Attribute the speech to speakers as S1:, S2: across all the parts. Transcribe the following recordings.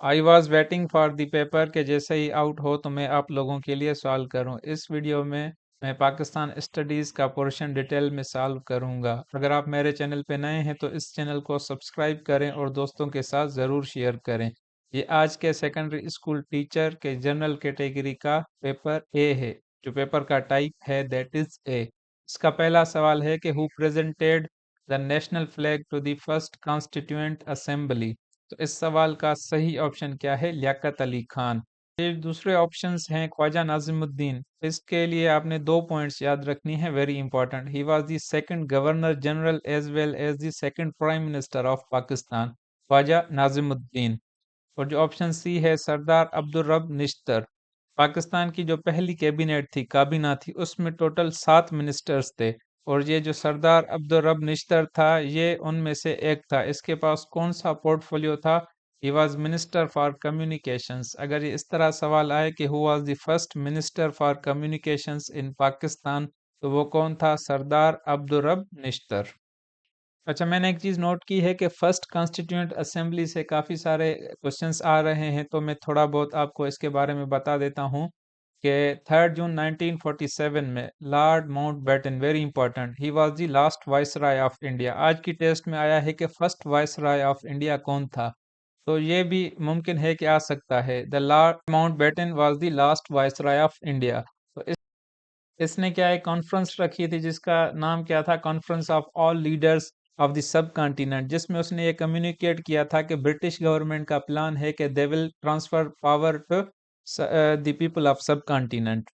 S1: I was waiting for the paper के जैसे ही out हो तो मैं आप लोगों के लिए सॉल्व करूं। इस वीडियो में मैं पाकिस्तान स्टडीज़ का पोर्शन डिटेल में सॉल्व करूंगा। अगर आप मेरे चैनल पे नए हैं तो इस चैनल को सब्सक्राइब करें और दोस्तों के साथ ज़रूर शेयर करें। ये आज के सेकेंडरी स्कूल टीचर के जनरल कैटेगरी का पेपर ए है। जो पेपर का टाइप है दैट इज ए। इसका पहला सवाल है कि who presented the national flag to the first constituent assembly. तो इस सवाल का सही ऑप्शन क्या है? लियाकत अली खान। ये दूसरे ऑप्शंस हैं ख्वाजा नाजिमुद्दीन। इसके लिए आपने 2 पॉइंट्स याद रखनी है, very important. He was the second governor general as well as the second prime minister of Pakistan, Khawaja Nazimuddin. और जो ऑप्शन सी है सरदार अब्दुल रब निश्तर। पाकिस्तान की जो पहली कैबिनेट थी, काबीना थी, उसमें टोटल 7 मिनिस्टर्स थे। और ये जो सरदार अब्दुल रब निश्तर था, ये उनमें से एक था। इसके पास कौन सा पोर्टफोलियो था? He was minister for communications. अगर ये इस तरह सवाल आए कि who was the first minister for communications in Pakistan, तो वो कौन था? सरदार अब्दुल रब निश्तर। अच्छा, मैंने एक चीज़ नोट की है कि फर्स्ट कॉन्स्टिट्यूएंट असेंबली से काफ़ी सारे क्वेश्चंस आ रहे हैं, तो मैं थोड़ा बहुत आपको इसके बारे में बता देता हूँ कि 3 जून 1947 में Lord Mountbatten, very important, he was the last viceroy of India. आज की टेस्ट में आया है कि फर्स्ट वाइसराय ऑफ इंडिया कौन था, तो ये भी मुमकिन है कि आ सकता है। The Lord Mountbatten was the last viceroy of India. तो इसने क्या एक कॉन्फ्रेंस रखी थी जिसका नाम क्या था? Conference of all leaders of the sub continent, जिसमें उसने ये कम्युनिकेट किया था कि ब्रिटिश गवर्नमेंट का प्लान है कि they will transfer power to the people of subcontinent.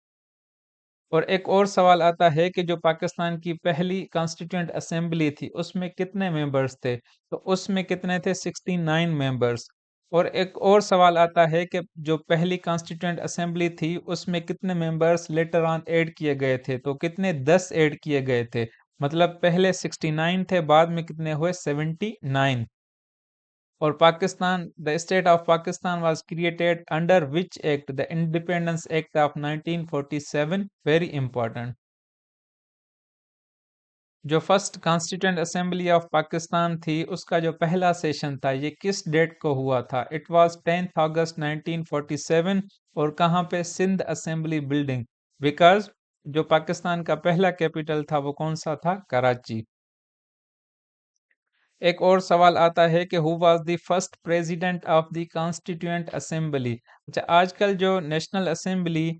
S1: और एक और सवाल आता है कि जो पाकिस्तान की पहली कॉन्स्टिट्यूएंट असेंबली थी उसमें कितने मेंबर्स थे? तो उसमें कितने थे? 69 मेंबर्स। और एक और सवाल आता है कि जो पहली कॉन्स्टिट्यूएंट असेंबली थी उसमें कितने मेंबर्स लेटर ऑन ऐड किए गए थे? तो कितने? 10 ऐड किए गए थे। मतलब पहले 69 थे, बाद में कितने हुए? 79। और Pakistan, the state of Pakistan was created under which act? The independence act of 1947, very important. जो first constituent assembly of Pakistan थी उसका जो पहला सेशन था, ये किस डेट को हुआ था? इट वाज 10 अगस्त 1947। और कहाँ पे? Sindh assembly building. बिकॉज जो पाकिस्तान का पहला कैपिटल था वो कौन सा था? कराची। एक और सवाल आता है कि who was the first president of the constituent assembly. अच्छा, आजकल जो नेशनल असेंबली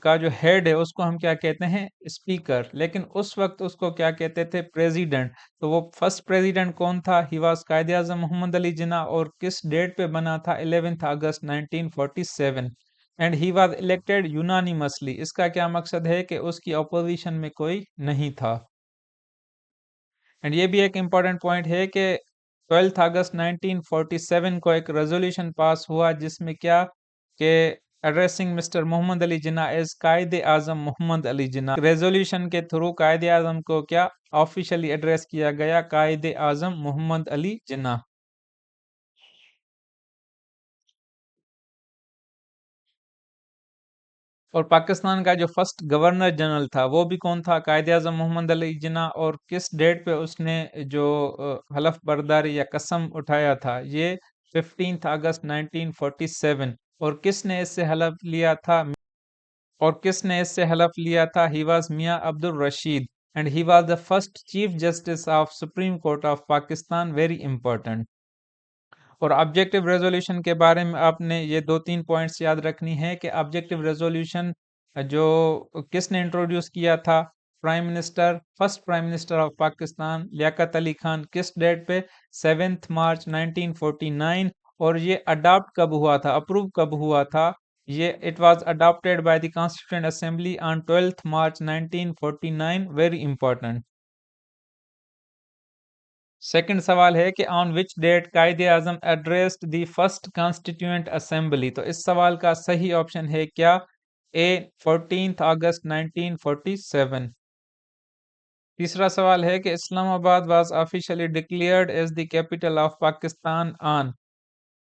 S1: का जो हेड है उसको हम क्या कहते हैं? स्पीकर। लेकिन उस वक्त उसको क्या कहते थे? प्रेसिडेंट। तो वो फर्स्ट प्रेसिडेंट कौन था? ही वाज कायदे आजम मोहम्मद अली जिन्ना। और किस डेट पे बना था? 11 अगस्त 1947। And he was elected unanimously. इसका क्या मकसद है? कि उसकी अपोजिशन में कोई नहीं था। एंड ये भी एक इम्पॉर्टेंट पॉइंट है कि 12 अगस्त 1947 को एक रेजोल्यूशन पास हुआ जिसमें क्या कि addressing mister Mohammad Ali Jinnah as कायदे आजम मोहम्मद अली जिन्ना। रेजोल्यूशन के थ्रू कायदे आजम को क्या ऑफिशियली एड्रेस किया गया? कायदे आजम मोहम्मद अली जिन्ना। और पाकिस्तान का जो फर्स्ट गवर्नर जनरल था वो भी कौन था? कायदे आजम मोहम्मद अली जिन्ना। और किस डेट पे उसने जो हलफ बर्दारी या कसम उठाया था? ये 15 अगस्त 1947। और किसने इससे हलफ लिया था? He was Mian Abdul Rashid. And he was the first chief justice of supreme court of Pakistan, very important. और ऑब्जेक्टिव रेजोल्यूशन के बारे में आपने ये 2-3 पॉइंट्स याद रखनी है कि ऑब्जेक्टिव रेजोल्यूशन जो किसने इंट्रोड्यूस किया था? Prime minister, first prime minister of Pakistan Liaquat Ali Khan. किस डेट पे? 7 मार्च 1949। और ये अडॉप्ट कब हुआ था? अप्रूव कब हुआ था? ये it was adopted by the constituent assembly on 12 March 1949, very important. Second सवाल है कि on which date Quaid-e Azam addressed the first constituent assembly. तो इस सवाल का सही ऑप्शन है क्या? ए, 14 अगस्त 1947। तीसरा सवाल है कि Islamabad was officially declared as the capital of Pakistan on.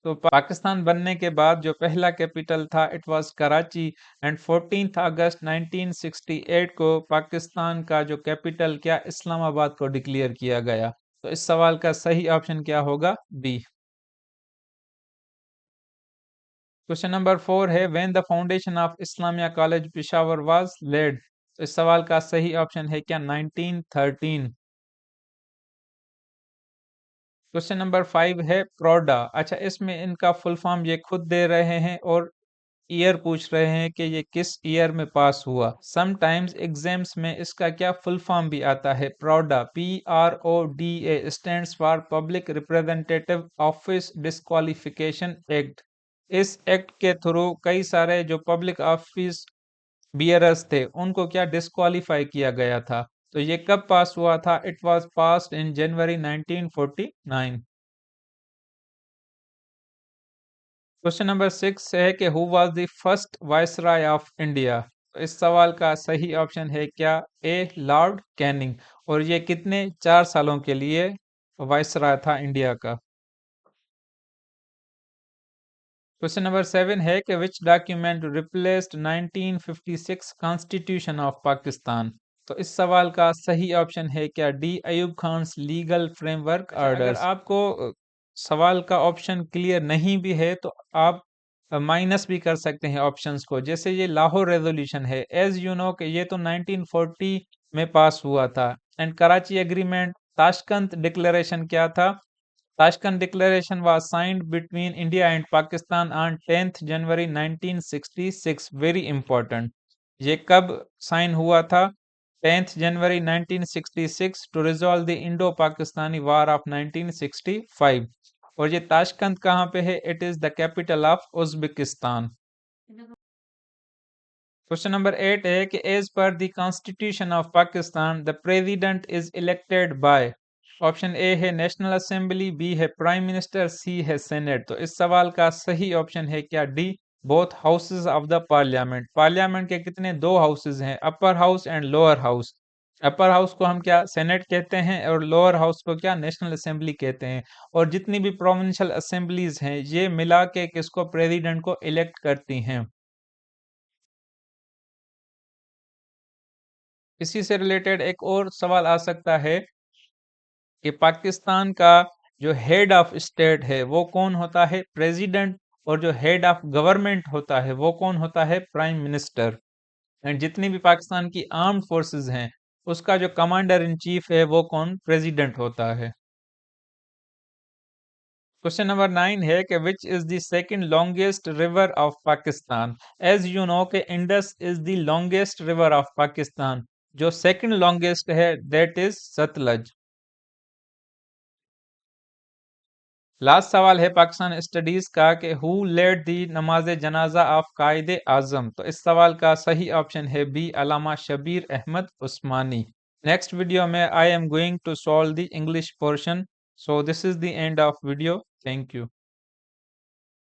S1: तो पाकिस्तान बनने के बाद जो पहला कैपिटल था इट वाज कराची। एंड 14 अगस्त 1968 को पाकिस्तान का जो कैपिटल क्या इस्लामाबाद को डिक्लेयर किया गया। तो इस सवाल का सही ऑप्शन क्या होगा? बी। क्वेश्चन नंबर 4 है when the foundation of Islamia college Peshawar was laid. तो इस सवाल का सही ऑप्शन है क्या 1913। क्वेश्चन नंबर 5 है प्रोडा। अच्छा, इसमें इनका फुल फॉर्म ये खुद दे रहे हैं और ईयर पूछ रहे हैं कि ये किस ईयर में पास हुआ। समटाइम्स एग्जाम्स में इसका क्या फुल फॉर्म भी आता है। प्रोडा, PRODA stands for public representative office disqualification act. इस एक्ट के थ्रू कई सारे जो पब्लिक ऑफिस बियरर्स थे उनको क्या डिस्क्वालीफाई किया गया था। तो ये कब पास हुआ था? It was passed in January 1949। Question number 6 है कि who was the first viceroy of India. तो इस सवाल का सही ऑप्शन है क्या ए लॉर्ड कैनिंग। और ये कितने 4 सालों के लिए वायसराय था इंडिया का। क्वेश्चन नंबर 7 है कि which document replaced 1956 constitution of Pakistan. तो इस सवाल का सही ऑप्शन है क्या D Ayub Khan's legal framework order. अगर आपको सवाल का ऑप्शन क्लियर नहीं भी है तो आप माइनस भी कर सकते हैं ऑप्शंस को। जैसे ये लाहौर रेजोल्यूशन है, एज यू नो कि ये तो 1940 में पास हुआ था। And Karachi agreement, Tashkent declaration क्या था? Tashkent Declaration was signed between India and Pakistan on 10th January 1966. Very important. ये कब साइन हुआ था? 10th January 1966 to resolve the Indo-Pakistani War of 1965. और ये ताशकंद कहाँ पे है? It is the capital of Uzbekistan. Question number 8 है कि as per the constitution of Pakistan the president is elected by. Option A है नेशनल असेंबली, बी है prime minister, C है सेनेट। तो इस सवाल का सही ऑप्शन है क्या D both houses of the parliament. Parliament के कितने? दो हाउसेज हैं, upper house and lower house. Upper house को हम क्या सेनेट कहते हैं और लोअर हाउस को क्या नेशनल असेंबली कहते हैं। और जितनी भी प्रोविंशियल असेंबलीज हैं ये मिला के किसको प्रेसिडेंट को इलेक्ट करती हैं। इसी से रिलेटेड एक और सवाल आ सकता है कि पाकिस्तान का जो हेड ऑफ स्टेट है वो कौन होता है? प्रेसिडेंट। और जो हेड ऑफ गवर्नमेंट होता है वो कौन होता है? Prime minister. एंड जितनी भी पाकिस्तान की आर्म्ड फोर्सेस हैं उसका जो कमांडर इन चीफ है वो कौन? प्रेसिडेंट होता है। क्वेश्चन नंबर 9 है कि which is the second longest river of Pakistan. As you know कि Indus is the longest river of Pakistan. जो सेकंड लॉन्गेस्ट है दैट इज सतलज। लास्ट सवाल है पाकिस्तान स्टडीज का कि हु लेड दी नमाज जनाजा ऑफ कायदे आजम। तो इस सवाल का सही ऑप्शन है B Allama Shabbir Ahmad Usmani. Next video में I am going to solve the English portion. So this is the end of video. Thank you.